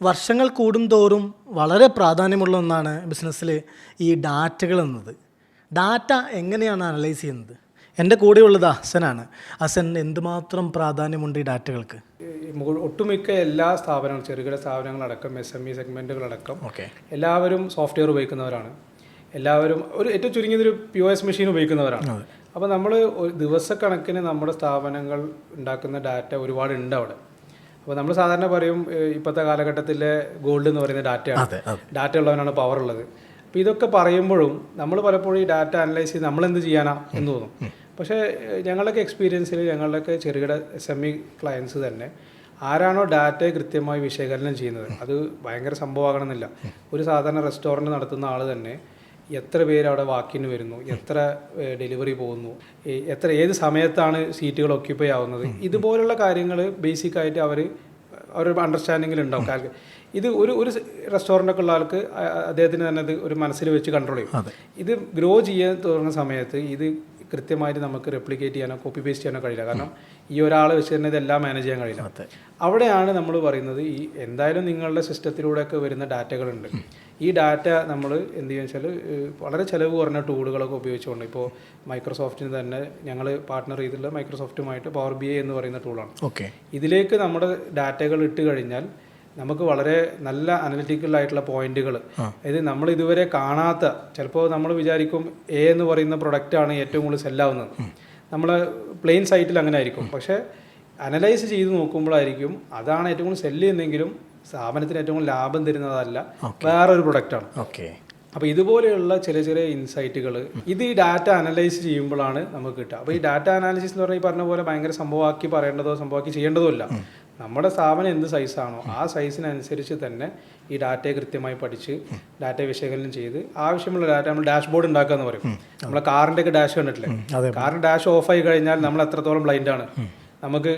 വർഷങ്ങൾ കൂടുന്തോറും വളരെ പ്രാധാന്യമുള്ള ഒന്നാണ് ബിസിനസ്സിൽ ഈ ഡാറ്റകൾ എന്നത്. ഡാറ്റ എങ്ങനെയാണ് അനലൈസ് ചെയ്യുന്നത്? എൻ്റെ കൂടെയുള്ളത് ഹസനാണ്. ഹസൻ, എന്തുമാത്രം പ്രാധാന്യമുണ്ട് ഈ ഡാറ്റകൾക്ക്? ഒട്ടുമിക്ക എല്ലാ സ്ഥാപനങ്ങളും, ചെറുകിട സ്ഥാപനങ്ങളടക്കം, SME സെഗ്മെൻറ്റുകളടക്കം എല്ലാവരും സോഫ്റ്റ്വെയർ ഉപയോഗിക്കുന്നവരാണ്. എല്ലാവരും ഏറ്റവും ചുരുങ്ങിയതൊരു POS മെഷീൻ ഉപയോഗിക്കുന്നവരാണ്. അപ്പോൾ നമ്മൾ ദിവസക്കണക്കിന് നമ്മുടെ സ്ഥാപനങ്ങൾ ഉണ്ടാക്കുന്ന ഡാറ്റ ഒരുപാടുണ്ട് അവിടെ. അപ്പോൾ നമ്മൾ സാധാരണ പറയും ഇപ്പോഴത്തെ കാലഘട്ടത്തിലെ ഗോൾഡ് എന്ന് പറയുന്ന ഡാറ്റയാണ്. ഡാറ്റ ഉള്ളവനാണ് പവർ ഉള്ളത്. അപ്പോൾ ഇതൊക്കെ പറയുമ്പോഴും നമ്മൾ പലപ്പോഴും ഈ ഡാറ്റ അനലൈസ് ചെയ്ത് നമ്മളെന്ത് ചെയ്യാനാ എന്ന് തോന്നും. പക്ഷേ ഞങ്ങളുടെയൊക്കെ എക്സ്പീരിയൻസിൽ ഞങ്ങളുടെയൊക്കെ ചെറുകിട SME ക്ലയൻസ് തന്നെ ആരാണോ ഡാറ്റയെ കൃത്യമായി വിശകലനം ചെയ്യുന്നത്, അത് ഭയങ്കര സംഭവമാകണമെന്നില്ല. ഒരു സാധാരണ റെസ്റ്റോറൻറ്റ് നടത്തുന്ന ആൾ തന്നെ എത്ര പേര് അവിടെ വാക്കിന് വരുന്നു, എത്ര ഡെലിവറി പോകുന്നു, ഏത് സമയത്താണ് സീറ്റുകൾ ഒക്യുപ്പൈ ആവുന്നത്, ഇതുപോലുള്ള കാര്യങ്ങൾ ബേസിക്കായിട്ട് അവരുടെ അണ്ടർസ്റ്റാൻഡിങ്ങിലുണ്ടാവും. ഇത് ഒരു റെസ്റ്റോറൻ്റൊക്കെ ഉള്ള ആൾക്ക് അദ്ദേഹത്തിന് തന്നെ അത് ഒരു മനസ്സിൽ വെച്ച് കൺട്രോൾ ചെയ്യും. ഇത് ഗ്രോ ചെയ്യാൻ തുടങ്ങുന്ന സമയത്ത് ഇത് കൃത്യമായിട്ട് നമുക്ക് റെപ്ലിക്കേറ്റ് ചെയ്യാനോ കോപ്പി പേസ്റ്റ് ചെയ്യാനോ കഴിയില്ല. കാരണം ഈ ഒരാൾ വെച്ച് തന്നെ ഇതെല്ലാം മാനേജ് ചെയ്യാൻ കഴിയില്ല. അവിടെയാണ് നമ്മൾ പറയുന്നത് എന്തായാലും നിങ്ങളുടെ സിസ്റ്റത്തിലൂടെയൊക്കെ വരുന്ന ഡാറ്റകളുണ്ട്. ഈ ഡാറ്റ നമ്മൾ എന്ത് ചെയ്യുക വെച്ചാൽ വളരെ ചിലവ് കുറഞ്ഞ ടൂളുകളൊക്കെ ഉപയോഗിച്ചുകൊണ്ട്, ഇപ്പോൾ മൈക്രോസോഫ്റ്റിന് തന്നെ ഞങ്ങൾ പാർട്ട്ണർ ചെയ്തിട്ടുള്ള മൈക്രോസോഫ്റ്റുമായിട്ട് പവർ BI എന്ന് പറയുന്ന ടൂളാണ്. ഇതിലേക്ക് നമ്മുടെ ഡാറ്റകൾ ഇട്ട് കഴിഞ്ഞാൽ നമുക്ക് വളരെ നല്ല അനലിറ്റിക്കലായിട്ടുള്ള പോയിന്റുകൾ, അതായത് നമ്മൾ ഇതുവരെ കാണാത്ത, ചിലപ്പോൾ നമ്മൾ വിചാരിക്കും എന്ന് പറയുന്ന പ്രൊഡക്റ്റാണ് ഏറ്റവും കൂടുതൽ സെല്ലാവുന്നത്. നമ്മൾ പ്ലെയിൻ സൈറ്റിൽ അങ്ങനെ ആയിരിക്കും. പക്ഷേ അനലൈസ് ചെയ്ത് നോക്കുമ്പോഴായിരിക്കും അതാണ് ഏറ്റവും കൂടുതൽ സെല്ല് ചെയ്യുന്നെങ്കിലും സ്ഥാപനത്തിന് ഏറ്റവും കൂടുതൽ ലാഭം തരുന്നതല്ല, വേറൊരു പ്രൊഡക്റ്റാണ്. അപ്പോൾ ഇതുപോലെയുള്ള ചെറിയ ഇൻസൈറ്റുകൾ ഇത് ഈ ഡാറ്റ അനലൈസ് ചെയ്യുമ്പോഴാണ് നമുക്ക് കിട്ടുക. അപ്പോൾ ഈ ഡാറ്റ അനാലിസിസ് എന്ന് പറഞ്ഞാൽ ഈ പറഞ്ഞ പോലെ ഭയങ്കര സംഭവമാക്കി പറയേണ്ടതോ സംഭവമാക്കി ചെയ്യേണ്ടതോ ഇല്ല. നമ്മുടെ സ്ഥാപനം എന്ത് സൈസാണോ ആ സൈസിനനുസരിച്ച് തന്നെ ഈ ഡാറ്റയെ കൃത്യമായി പഠിച്ച് ഡാറ്റ വിശകലനം ചെയ്ത് ആവശ്യമുള്ള ഡാറ്റ നമ്മൾ ഡാഷ്ബോർഡ് ഉണ്ടാക്കുക എന്ന് പറയും. നമ്മളെ കാറിൻ്റെ ഒക്കെ ഡാഷ് കണ്ടിട്ടില്ലേ? കാറിൻ്റെ ഡാഷ് ഓഫായി കഴിഞ്ഞാൽ നമ്മൾ എത്രത്തോളം ബ്ലൈൻഡാണ്. നമുക്ക്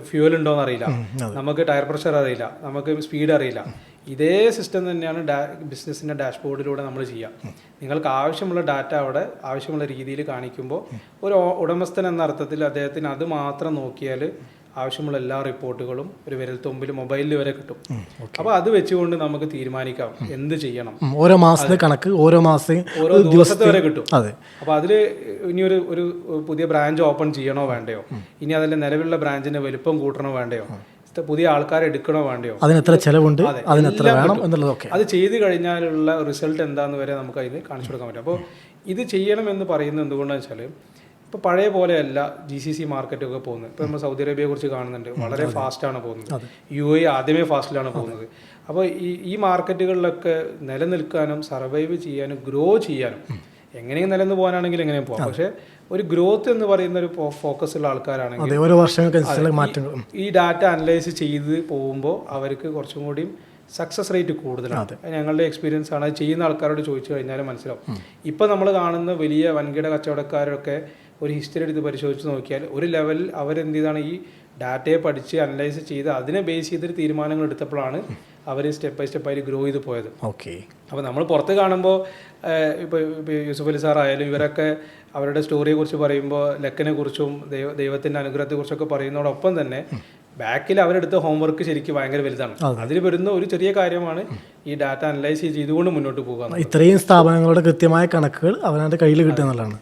ഫ്യൂവൽ ഉണ്ടോയെന്ന് അറിയില്ല, നമുക്ക് ടയർ പ്രഷർ അറിയില്ല, നമുക്ക് സ്പീഡ് അറിയില്ല. ഇതേ സിസ്റ്റം തന്നെയാണ് ബിസിനസ്സിൻ്റെ ഡാഷ്ബോർഡിലൂടെ നമ്മൾ ചെയ്യുക. നിങ്ങൾക്ക് ആവശ്യമുള്ള ഡാറ്റ അവിടെ ആവശ്യമുള്ള രീതിയിൽ കാണിക്കുമ്പോൾ ഒരു ഉടമസ്ഥൻ എന്ന അർത്ഥത്തിൽ അദ്ദേഹത്തിന് അത് മാത്രം നോക്കിയാൽ ആവശ്യമുള്ള എല്ലാ റിപ്പോർട്ടുകളും ഒരു വിരൽത്തുമ്പിൽ മൊബൈലിൽ വരെ കിട്ടും. അപ്പോൾ അത് വെച്ചുകൊണ്ട് നമുക്ക് തീരുമാനിക്കാം എന്ത് ചെയ്യണം. ഓരോ മാസത്തെ കണക്ക് ഓരോ ദിവസത്തെ വരെ കിട്ടും. അപ്പോൾ അതിൽ ഇനി ഒരു പുതിയ ബ്രാഞ്ച് ഓപ്പൺ ചെയ്യണോ വേണ്ടയോ, ഇനി അതിൽ നിലവിലുള്ള ബ്രാഞ്ചിന്റെ വലുപ്പം കൂട്ടണോ വേണ്ടയോ, പുതിയ ആൾക്കാരെ എടുക്കണോ വേണ്ടയോ, അതിനെത്ര ചെലവുണ്ട്, അതിനെത്ര വേണം എന്നുള്ളതൊക്കെ അത് ചെയ്ത് കഴിഞ്ഞാലുള്ള റിസൾട്ട് എന്താന്ന് വരെ നമുക്ക് അതിൽ കാണിച്ചു കൊടുക്കാൻ പറ്റും. അപ്പോൾ ഇത് ചെയ്യണമെന്ന് പറയുന്നത് എന്തുകൊണ്ടാണെന്ന് വെച്ചാൽ ഇപ്പോൾ പഴയ പോലെയല്ല GCC മാർക്കറ്റൊക്കെ പോകുന്നത്. ഇപ്പോൾ നമ്മൾ സൗദി അറേബ്യയെ കുറിച്ച് കാണുന്നുണ്ട്, വളരെ ഫാസ്റ്റാണ് പോകുന്നത്. UAE ആദ്യമേ ഫാസ്റ്റിലാണ് പോകുന്നത്. അപ്പോൾ ഈ മാർക്കറ്റുകളിലൊക്കെ നിലനിൽക്കാനും സർവൈവ് ചെയ്യാനും ഗ്രോ ചെയ്യാനും എങ്ങനെയും നിലനിന്ന് പോകാനാണെങ്കിൽ എങ്ങനെയും പോകാം. പക്ഷേ ഒരു ഗ്രോത്ത് എന്ന് പറയുന്ന ഒരു ഫോക്കസ് ഉള്ള ആൾക്കാരാണെങ്കിൽ ഈ ഡാറ്റ അനലൈസ് ചെയ്ത് പോകുമ്പോൾ അവർക്ക് കുറച്ചും കൂടി സക്സസ് റേറ്റ് കൂടുതലാണ്. ഞങ്ങളുടെ എക്സ്പീരിയൻസ് ആണ്. ചെയ്യുന്ന ആൾക്കാരോട് ചോദിച്ചു കഴിഞ്ഞാൽ മനസ്സിലാവും. ഇപ്പം നമ്മൾ കാണുന്ന വലിയ വൻകിട കച്ചവടക്കാരൊക്കെ ഒരു ഹിസ്റ്ററി എടുത്ത് പരിശോധിച്ച് നോക്കിയാൽ ഒരു ലെവലിൽ അവരെന്ത് ചെയ്താണ് ഈ ഡാറ്റയെ പഠിച്ച് അനലൈസ് ചെയ്ത് അതിനെ ബേസ് ചെയ്തൊരു തീരുമാനങ്ങൾ എടുത്തപ്പോഴാണ് അവർ സ്റ്റെപ്പ് ബൈ സ്റ്റെപ്പായി ഗ്രോ ചെയ്ത് പോയത്. അപ്പോൾ നമ്മൾ പുറത്ത് കാണുമ്പോൾ ഇപ്പോൾ യൂസുഫ് അലി സാർ ആയാലും ഇവരൊക്കെ അവരുടെ സ്റ്റോറിയെ കുറിച്ച് പറയുമ്പോൾ ലക്കിനെ കുറിച്ചും ദൈവത്തിൻ്റെ അനുഗ്രഹത്തെക്കുറിച്ചൊക്കെ പറയുന്നതോടൊപ്പം തന്നെ ബാക്കിൽ അവരെടുത്ത ഹോംവർക്ക് ശരിക്കും ഭയങ്കര വലുതാണ്. അതിൽ വരുന്ന ഒരു ചെറിയ കാര്യമാണ് ഈ ഡാറ്റ അനലൈസ് ചെയ്തുകൊണ്ട് മുന്നോട്ട് പോകുക. ഇത്രയും സ്ഥാപനങ്ങളുടെ കൃത്യമായ കണക്കുകൾ അവരുടെ കയ്യിൽ കിട്ടുക എന്നുള്ളതാണ്.